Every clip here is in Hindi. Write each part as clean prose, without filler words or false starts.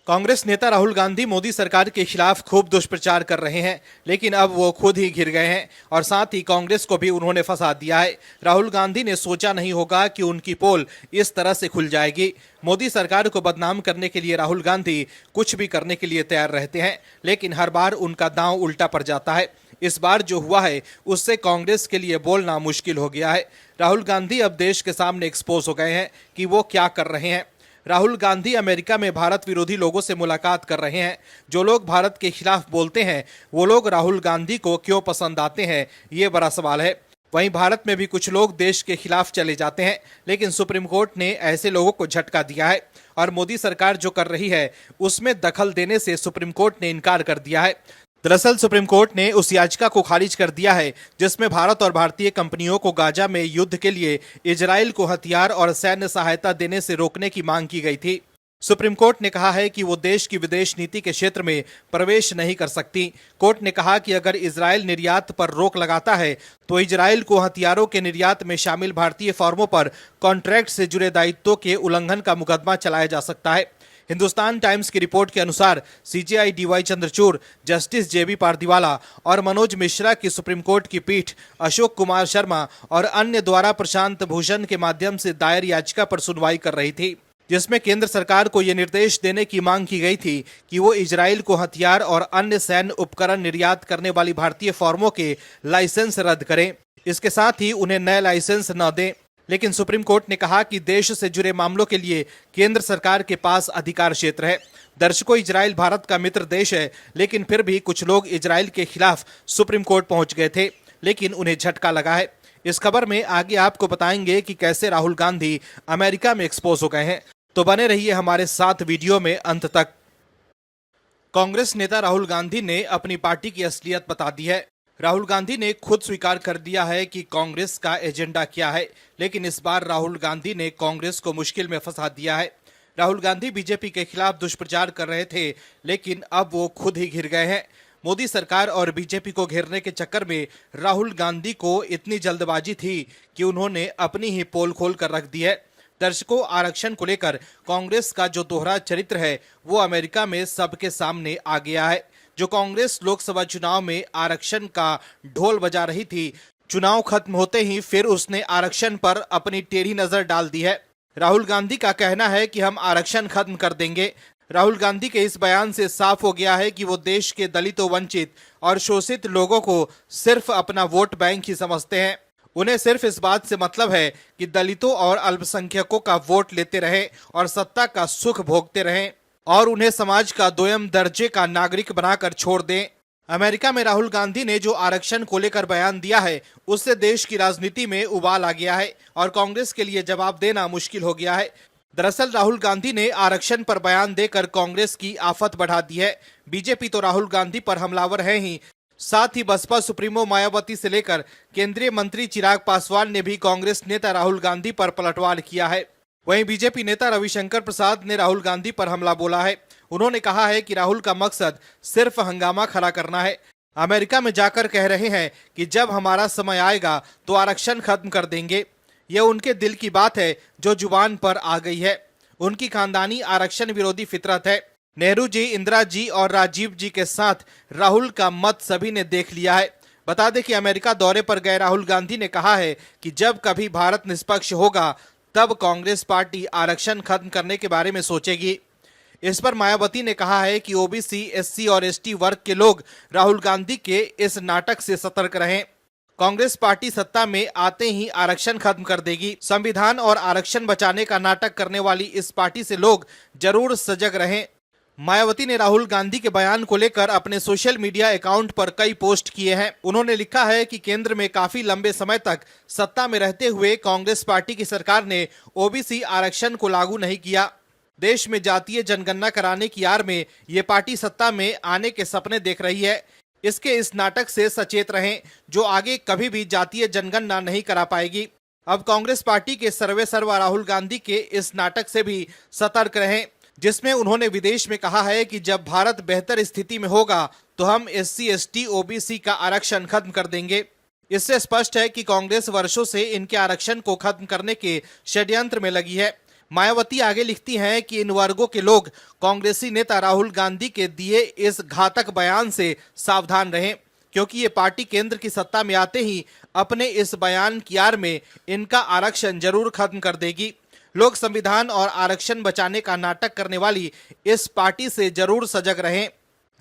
कांग्रेस नेता राहुल गांधी मोदी सरकार के खिलाफ खूब दुष्प्रचार कर रहे हैं, लेकिन अब वो खुद ही घिर गए हैं और साथ ही कांग्रेस को भी उन्होंने फंसा दिया है। राहुल गांधी ने सोचा नहीं होगा कि उनकी पोल इस तरह से खुल जाएगी। मोदी सरकार को बदनाम करने के लिए राहुल गांधी कुछ भी करने के लिए तैयार रहते हैं, लेकिन हर बार उनका दांव उल्टा पड़ जाता है। इस बार जो हुआ है उससे कांग्रेस के लिए बोलना मुश्किल हो गया है। राहुल गांधी अब देश के सामने एक्सपोज हो गए हैं कि वो क्या कर रहे हैं। राहुल गांधी अमेरिका में भारत विरोधी लोगों से मुलाकात कर रहे हैं। जो लोग भारत के खिलाफ बोलते हैं वो लोग राहुल गांधी को क्यों पसंद आते हैं, ये बड़ा सवाल है। वहीं भारत में भी कुछ लोग देश के खिलाफ चले जाते हैं, लेकिन सुप्रीम कोर्ट ने ऐसे लोगों को झटका दिया है और मोदी सरकार जो कर रही है उसमें दखल देने से सुप्रीम कोर्ट ने इनकार कर दिया है। दरअसल सुप्रीम कोर्ट ने उस याचिका को खारिज कर दिया है जिसमें भारत और भारतीय कंपनियों को गाजा में युद्ध के लिए इजराइल को हथियार और सैन्य सहायता देने से रोकने की मांग की गई थी। सुप्रीम कोर्ट ने कहा है कि वो देश की विदेश नीति के क्षेत्र में प्रवेश नहीं कर सकती। कोर्ट ने कहा कि अगर इजराइल निर्यात पर रोक लगाता है तो इजराइल को हथियारों के निर्यात में शामिल भारतीय फर्मों पर कॉन्ट्रैक्ट से जुड़े दायित्वों के उल्लंघन का मुकदमा चलाया जा सकता है। हिंदुस्तान टाइम्स की रिपोर्ट के अनुसार सीजेआई डीवाई चंद्रचूड़, जस्टिस जेबी पारदीवाला और मनोज मिश्रा की सुप्रीम कोर्ट की पीठ अशोक कुमार शर्मा और अन्य द्वारा प्रशांत भूषण के माध्यम से दायर याचिका पर सुनवाई कर रही थी, जिसमें केंद्र सरकार को यह निर्देश देने की मांग की गई थी कि वो इजराइल को हथियार और अन्य सैन्य उपकरण निर्यात करने वाली भारतीय फर्मों के लाइसेंस रद्द करें। इसके साथ ही उन्हें नए लाइसेंस न दें। लेकिन सुप्रीम कोर्ट ने कहा कि देश से जुड़े मामलों के लिए केंद्र सरकार के पास अधिकार क्षेत्र है। दर्शकों, इजराइल भारत का मित्र देश है, लेकिन फिर भी कुछ लोग इजराइल के खिलाफ सुप्रीम कोर्ट पहुंच गए थे, लेकिन उन्हें झटका लगा है। इस खबर में आगे आपको बताएंगे कि कैसे राहुल गांधी अमेरिका में एक्सपोज हो गए हैं, तो बने रहिए हमारे साथ वीडियो में अंत तक। कांग्रेस नेता राहुल गांधी ने अपनी पार्टी की असलियत बता दी है। राहुल गांधी ने खुद स्वीकार कर दिया है कि कांग्रेस का एजेंडा क्या है, लेकिन इस बार राहुल गांधी ने कांग्रेस को मुश्किल में फंसा दिया है। राहुल गांधी बीजेपी के खिलाफ दुष्प्रचार कर रहे थे, लेकिन अब वो खुद ही घिर गए हैं। मोदी सरकार और बीजेपी को घेरने के चक्कर में राहुल गांधी को इतनी जल्दबाजी थी कि उन्होंने अपनी ही पोल खोल कर रख दी है। दर्शकों, आरक्षण को लेकर कांग्रेस का जो दोहरा चरित्र है वो अमेरिका में सबके सामने आ गया है। जो कांग्रेस लोकसभा चुनाव में आरक्षण का ढोल बजा रही थी, चुनाव खत्म होते ही फिर उसने आरक्षण पर अपनी टेढ़ी नजर डाल दी है। राहुल गांधी का कहना है कि हम आरक्षण खत्म कर देंगे। राहुल गांधी के इस बयान से साफ हो गया है कि वो देश के दलितों, वंचित और शोषित लोगों को सिर्फ अपना वोट बैंक ही समझते हैं। उन्हें सिर्फ इस बात से मतलब है कि दलितों और अल्पसंख्यकों का वोट लेते रहे और सत्ता का सुख भोगते रहें और उन्हें समाज का दोयम दर्जे का नागरिक बनाकर छोड़ दें। अमेरिका में राहुल गांधी ने जो आरक्षण को लेकर बयान दिया है उससे देश की राजनीति में उबाल आ गया है और कांग्रेस के लिए जवाब देना मुश्किल हो गया है। दरअसल राहुल गांधी ने आरक्षण पर बयान देकर कांग्रेस की आफत बढ़ा दी है। बीजेपी तो राहुल गांधी पर हमलावर है ही, साथ ही बसपा सुप्रीमो मायावती से लेकर केंद्रीय मंत्री चिराग पासवान ने भी कांग्रेस नेता राहुल गांधी पर पलटवार किया है। वहीं बीजेपी नेता रविशंकर प्रसाद ने राहुल गांधी पर हमला बोला है। उन्होंने कहा है कि राहुल का मकसद सिर्फ हंगामा खड़ा करना है। अमेरिका में जाकर कह रहे हैं कि जब हमारा समय आएगा तो आरक्षण खत्म कर देंगे। यह उनके दिल की बात है जो जुबान पर आ गई है। उनकी खानदानी आरक्षण विरोधी फितरत है। नेहरू जी, इंदिरा जी और राजीव जी के साथ राहुल का मत सभी ने देख लिया है। बता दें कि अमेरिका दौरे पर गए राहुल गांधी ने कहा है कि जब कभी भारत निष्पक्ष होगा तब कांग्रेस पार्टी आरक्षण खत्म करने के बारे में सोचेगी। इस पर मायावती ने कहा है कि ओबीसी, एससी और एसटी वर्ग के लोग राहुल गांधी के इस नाटक से सतर्क रहें। कांग्रेस पार्टी सत्ता में आते ही आरक्षण खत्म कर देगी। संविधान और आरक्षण बचाने का नाटक करने वाली इस पार्टी से लोग जरूर सजग रहें। मायावती ने राहुल गांधी के बयान को लेकर अपने सोशल मीडिया अकाउंट पर कई पोस्ट किए हैं। उन्होंने लिखा है कि केंद्र में काफी लंबे समय तक सत्ता में रहते हुए कांग्रेस पार्टी की सरकार ने ओबीसी आरक्षण को लागू नहीं किया। देश में जातीय जनगणना कराने की आड़ में ये पार्टी सत्ता में आने के सपने देख रही है। इसके इस नाटक से सचेत रहें, जो आगे कभी भी जातीय जनगणना नहीं करा पाएगी। अब कांग्रेस पार्टी के सर्वे सर्वा राहुल गांधी के इस नाटक से भी सतर्क रहें, जिसमें उन्होंने विदेश में कहा है कि जब भारत बेहतर स्थिति में होगा तो हम एससी, एसटी, ओबीसी का आरक्षण खत्म कर देंगे। इससे स्पष्ट है कि कांग्रेस वर्षों से इनके आरक्षण को खत्म करने के षड्यंत्र में लगी है। मायावती आगे लिखती हैं कि इन वर्गों के लोग कांग्रेसी नेता राहुल गांधी के दिए इस घातक बयान से सावधान रहें, क्योंकि ये पार्टी केंद्र की सत्ता में आते ही अपने इस बयान की आड़ में इनका आरक्षण जरूर खत्म कर देगी। लोग संविधान और आरक्षण बचाने का नाटक करने वाली इस पार्टी से जरूर सजग रहें,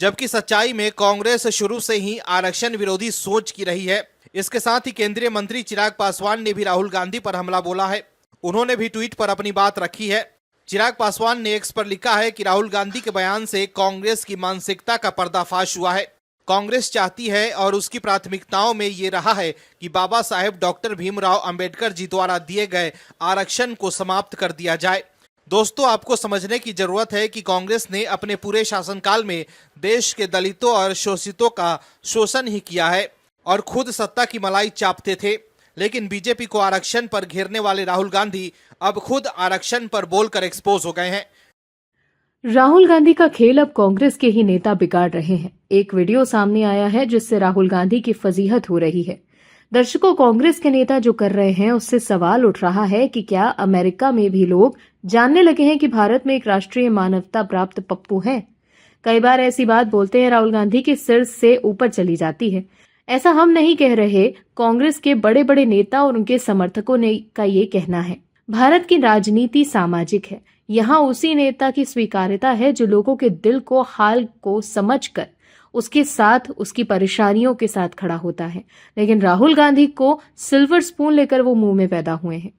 जबकि सच्चाई में कांग्रेस शुरू से ही आरक्षण विरोधी सोच की रही है। इसके साथ ही केंद्रीय मंत्री चिराग पासवान ने भी राहुल गांधी पर हमला बोला है। उन्होंने भी ट्वीट पर अपनी बात रखी है। चिराग पासवान ने एक्स पर लिखा है कि राहुल गांधी के बयान से कांग्रेस की मानसिकता का पर्दाफाश हुआ है। कांग्रेस चाहती है और उसकी प्राथमिकताओं में ये रहा है कि बाबा साहेब डॉक्टर भीमराव अंबेडकर जी द्वारा दिए गए आरक्षण को समाप्त कर दिया जाए। दोस्तों, आपको समझने की जरूरत है कि कांग्रेस ने अपने पूरे शासनकाल में देश के दलितों और शोषितों का शोषण ही किया है और खुद सत्ता की मलाई चापते थे, लेकिन बीजेपी को आरक्षण पर घेरने वाले राहुल गांधी अब खुद आरक्षण पर बोलकर एक्सपोज हो गए हैं। राहुल गांधी का खेल अब कांग्रेस के ही नेता बिगाड़ रहे हैं। एक वीडियो सामने आया है जिससे राहुल गांधी की फजीहत हो रही है। दर्शकों, कांग्रेस के नेता जो कर रहे हैं उससे सवाल उठ रहा है कि क्या अमेरिका में भी लोग जानने लगे हैं कि भारत में एक राष्ट्रीय मानवता प्राप्त पप्पू है। कई बार ऐसी बात बोलते हैं राहुल गांधी की सिर से ऊपर चली जाती है। ऐसा हम नहीं कह रहे, कांग्रेस के बड़े बड़े नेता और उनके समर्थकों ने का ये कहना है। भारत की राजनीति सामाजिक है। यहाँ उसी नेता की स्वीकार्यता है जो लोगों के दिल को, हाल को समझकर उसके साथ, उसकी परेशानियों के साथ खड़ा होता है। लेकिन राहुल गांधी को सिल्वर स्पून लेकर वो मुंह में पैदा हुए हैं।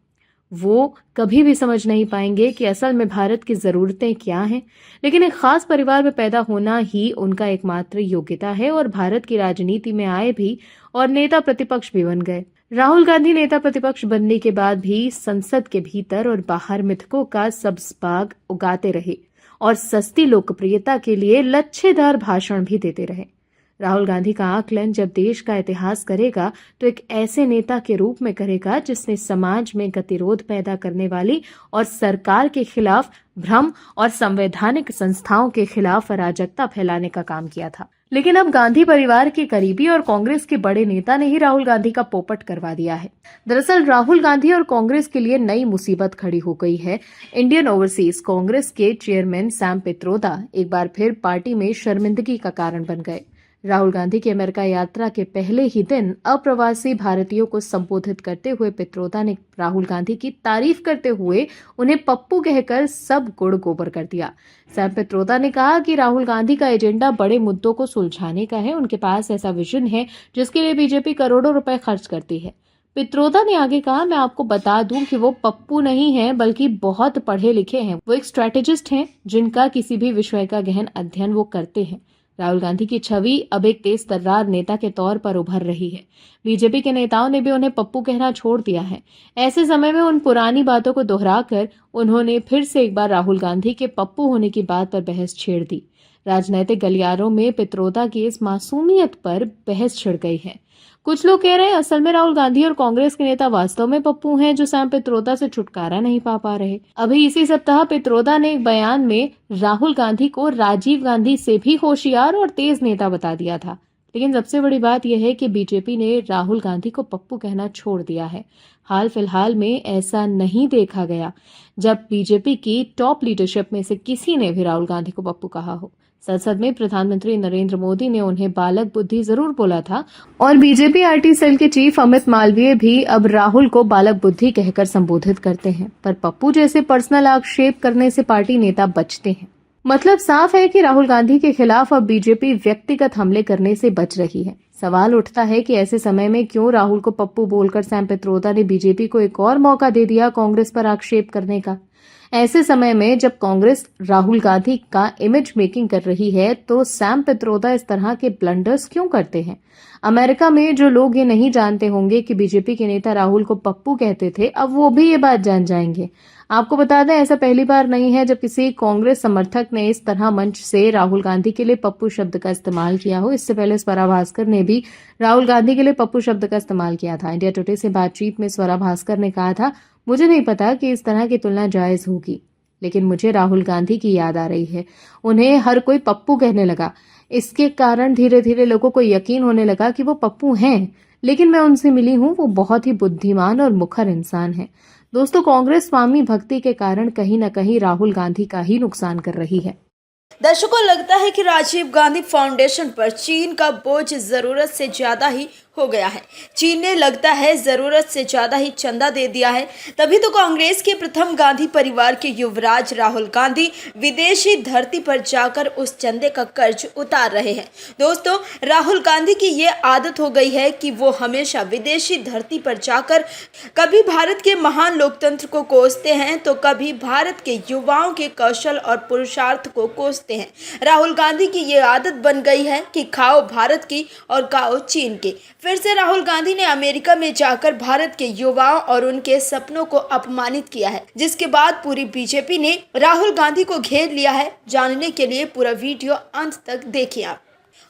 वो कभी भी समझ नहीं पाएंगे कि असल में भारत की जरूरतें क्या हैं। लेकिन एक खास परिवार में पैदा होना ही उनका एकमात्र योग्यता है और भारत की राजनीति में आए भी और नेता प्रतिपक्ष भी बन गए। राहुल गांधी नेता प्रतिपक्ष बनने के बाद भी संसद के भीतर और बाहर मिथकों का सब्ज बाग उगाते रहे और सस्ती लोकप्रियता के लिए लच्छेदार भाषण भी देते रहे। राहुल गांधी का आकलन जब देश का इतिहास करेगा तो एक ऐसे नेता के रूप में करेगा जिसने समाज में गतिरोध पैदा करने वाली और सरकार के खिलाफ भ्रम और संवैधानिक संस्थाओं के खिलाफ अराजकता फैलाने का काम किया था। लेकिन अब गांधी परिवार के करीबी और कांग्रेस के बड़े नेता ने ही राहुल गांधी का पोपट करवा दिया है। दरअसल राहुल गांधी और कांग्रेस के लिए नई मुसीबत खड़ी हो गई है। इंडियन ओवरसीज कांग्रेस के चेयरमैन सैम पित्रोदा एक बार फिर पार्टी में शर्मिंदगी का कारण बन गए। राहुल गांधी की अमेरिका यात्रा के पहले ही दिन अप्रवासी भारतीयों को संबोधित करते हुए पित्रोदा ने राहुल गांधी की तारीफ करते हुए उन्हें पप्पू कहकर सब गुड़ गोबर कर दिया। सैम पित्रोदा ने कहा कि राहुल गांधी का एजेंडा बड़े मुद्दों को सुलझाने का है। उनके पास ऐसा विजन है जिसके लिए बीजेपी करोड़ों रुपए खर्च करती है। पित्रोदा ने आगे कहा, मैं आपको बता दूं कि वो पप्पू नहीं है बल्कि बहुत पढ़े लिखे हैं। वो एक स्ट्रेटेजिस्ट हैं जिनका किसी भी विषय का गहन अध्ययन वो करते हैं। राहुल गांधी की छवि अब एक तेज तर्रार नेता के तौर पर उभर रही है। बीजेपी के नेताओं ने भी उन्हें पप्पू कहना छोड़ दिया है। ऐसे समय में उन पुरानी बातों को दोहराकर उन्होंने फिर से एक बार राहुल गांधी के पप्पू होने की बात पर बहस छेड़ दी। राजनीतिक गलियारों में पित्रोदा की इस मासूमियत पर बहस छिड़ गई है। कुछ लोग कह रहे हैं असल में राहुल गांधी और कांग्रेस के नेता वास्तव में पप्पू हैं जो सैम पित्रोदा से छुटकारा नहीं पा रहे। अभी इसी सप्ताह पित्रोदा ने एक बयान में राहुल गांधी को राजीव गांधी से भी होशियार और तेज नेता बता दिया था। लेकिन सबसे बड़ी बात यह है कि बीजेपी ने राहुल गांधी को पप्पू कहना छोड़ दिया है। हाल फिलहाल में ऐसा नहीं देखा गया जब बीजेपी की टॉप लीडरशिप में से किसी ने भी राहुल गांधी को पप्पू कहा हो। संसद में प्रधानमंत्री नरेंद्र मोदी ने उन्हें बालक बुद्धि जरूर बोला था और बीजेपी आईटी सेल के चीफ अमित मालवीय भी अब राहुल को बालक बुद्धि कहकर संबोधित करते हैं, पर पप्पू जैसे पर्सनल आक्षेप करने से पार्टी नेता बचते हैं। मतलब साफ है कि राहुल गांधी के खिलाफ अब बीजेपी व्यक्तिगत हमले करने से बच रही है। सवाल उठता है कि ऐसे समय में क्यों राहुल को पप्पू बोलकर सैम पित्रोदा ने बीजेपी को एक और मौका दे दिया कांग्रेस पर आक्षेप करने का। ऐसे समय में जब कांग्रेस राहुल गांधी का इमेज मेकिंग कर रही है तो सैम पित्रोदा इस तरह के ब्लंडर्स क्यों करते हैं। अमेरिका में जो लोग ये नहीं जानते होंगे कि बीजेपी के नेता राहुल को पप्पू कहते थे, अब वो भी ये बात जान जाएंगे। आपको बता दें, ऐसा पहली बार नहीं है जब किसी कांग्रेस समर्थक ने इस तरह मंच से राहुल गांधी के लिए पप्पू शब्द का इस्तेमाल किया हो। इससे पहले स्वरा भास्कर ने भी राहुल गांधी के लिए पप्पू शब्द का इस्तेमाल किया था। इंडिया टुडे से बातचीत में स्वरा भास्कर ने कहा था, मुझे नहीं पता कि इस तरह की तुलना जायज होगी, लेकिन मुझे राहुल गांधी की याद आ रही है। उन्हें हर कोई पप्पू कहने लगा। इसके कारण धीरे धीरे लोगों को यकीन होने लगा कि वो पप्पू हैं। लेकिन मैं उनसे मिली हूं, वो बहुत ही बुद्धिमान और मुखर इंसान है। दोस्तों, कांग्रेस स्वामी भक्ति के कारण कहीं न कहीं राहुल गांधी का ही नुकसान कर रही है। दर्शकों, लगता है कि राजीव गांधी फाउंडेशन पर चीन का बोझ जरूरत से ज्यादा ही हो गया है। चीन ने लगता है जरूरत से ज्यादा ही चंदा दे दिया है। तभी तो कांग्रेस के प्रथम गांधी परिवार के युवराज राहुल गांधी विदेशी धरती पर जाकर उस चंदे का कर्ज उतार रहे हैं। दोस्तों, राहुल गांधी की ये आदत हो गई है कि वो हमेशा विदेशी धरती पर जाकर कभी भारत के महान लोकतंत्र को कोसते हैं तो कभी भारत के युवाओं के कौशल और पुरुषार्थ को कोसते हैं। राहुल गांधी की ये आदत बन गई है कि खाओ भारत की और खाओ चीन की। फिर से राहुल गांधी ने अमेरिका में जाकर भारत के युवाओं और उनके सपनों को अपमानित किया है, जिसके बाद पूरी बीजेपी ने राहुल गांधी को घेर लिया है। जानने के लिए पूरा वीडियो अंत तक देखिए आप।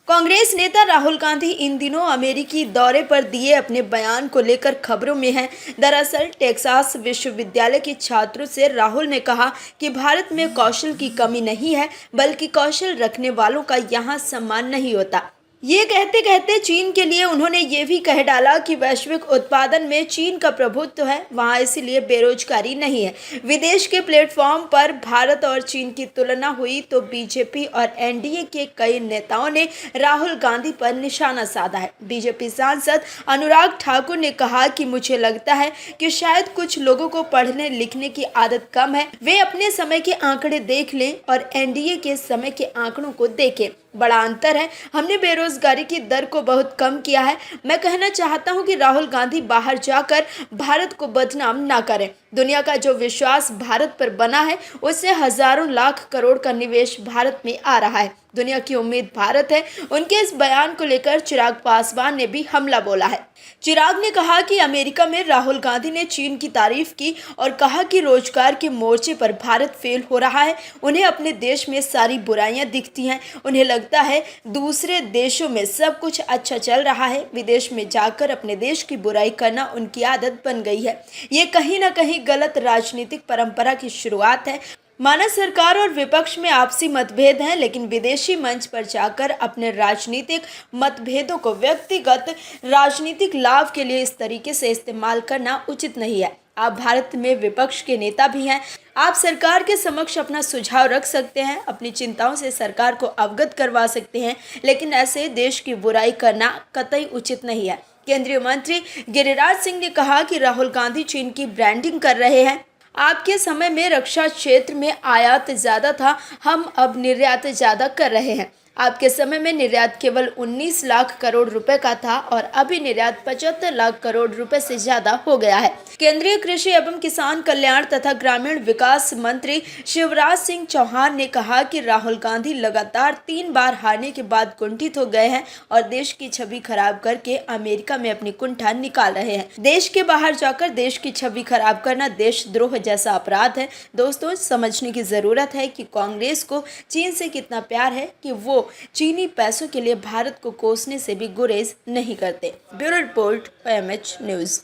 कांग्रेस नेता राहुल गांधी इन दिनों अमेरिकी दौरे पर दिए अपने बयान को लेकर खबरों में हैं। दरअसल टेक्सास विश्वविद्यालय के छात्रों से राहुल ने कहा कि भारत में कौशल की कमी नहीं है, बल्कि कौशल रखने वालों का यहाँ सम्मान नहीं होता। ये कहते कहते चीन के लिए उन्होंने ये भी कह डाला कि वैश्विक उत्पादन में चीन का प्रभुत्व है, वहाँ इसलिए बेरोजगारी नहीं है। विदेश के प्लेटफॉर्म पर भारत और चीन की तुलना हुई तो बीजेपी और एनडीए के कई नेताओं ने राहुल गांधी पर निशाना साधा है। बीजेपी सांसद अनुराग ठाकुर ने कहा कि मुझे लगता है कि शायद कुछ लोगों को पढ़ने लिखने की आदत कम है, वे अपने समय के आंकड़े देख लें और एनडीए के समय के आंकड़ों को देखें। बड़ा अंतर है, हमने बेरोजगारी की दर को बहुत कम किया है। मैं कहना चाहता हूं कि राहुल गांधी बाहर जाकर भारत को बदनाम ना करें। दुनिया का जो विश्वास भारत पर बना है उससे हजारों लाख करोड़ का निवेश भारत में आ रहा है। दुनिया की उम्मीद भारत है। उनके इस बयान को लेकर चिराग पासवान ने भी हमला बोला है। चिराग ने कहा कि अमेरिका में राहुल गांधी ने चीन की तारीफ की और कहा कि रोजगार के मोर्चे पर भारत फेल हो रहा है। उन्हें अपने देश में सारी बुराइयां दिखती हैं। उन्हें लगता है दूसरे देशों में सब कुछ अच्छा चल रहा है। विदेश में जाकर अपने देश की बुराई करना उनकी आदत बन गई है। ये कहीं ना कहीं गलत राजनीतिक परंपरा की शुरुआत है। माना सरकार और विपक्ष में आपसी मतभेद हैं, लेकिन विदेशी मंच पर जाकर अपने राजनीतिक मतभेदों को व्यक्तिगत राजनीतिक लाभ के लिए इस तरीके से इस्तेमाल करना उचित नहीं है। आप भारत में विपक्ष के नेता भी हैं। आप सरकार के समक्ष अपना सुझाव रख सकते हैं, अपनी चिंताओं से सरकार को अवगत करवा सकते हैं, लेकिन ऐसे देश की बुराई करना कतई उचित नहीं है। केंद्रीय मंत्री गिरिराज सिंह ने कहा कि राहुल गांधी चीन की ब्रांडिंग कर रहे हैं। आपके समय में रक्षा क्षेत्र में आयात ज़्यादा था, हम अब निर्यात ज़्यादा कर रहे हैं। आपके समय में निर्यात केवल 19 लाख करोड़ रुपए का था और अभी निर्यात 75 लाख करोड़ रुपए से ज्यादा हो गया है। केंद्रीय कृषि एवं किसान कल्याण तथा ग्रामीण विकास मंत्री शिवराज सिंह चौहान ने कहा कि राहुल गांधी लगातार 3 बार हारने के बाद कुंठित हो गए हैं और देश की छवि खराब करके अमेरिका में अपनी कुंठा निकाल रहे हैं। देश के बाहर जाकर देश की छवि खराब करना देशद्रोह जैसा अपराध है। दोस्तों, समझने की जरूरत है कि कांग्रेस को चीन से कितना प्यार है कि वो चीनी पैसों के लिए भारत को कोसने से भी गुरेज नहीं करते। Bureau report OMH news.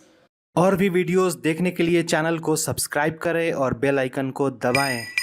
और भी वीडियोस देखने के लिए चैनल को सब्सक्राइब करें और बेल आइकन को दबाएं।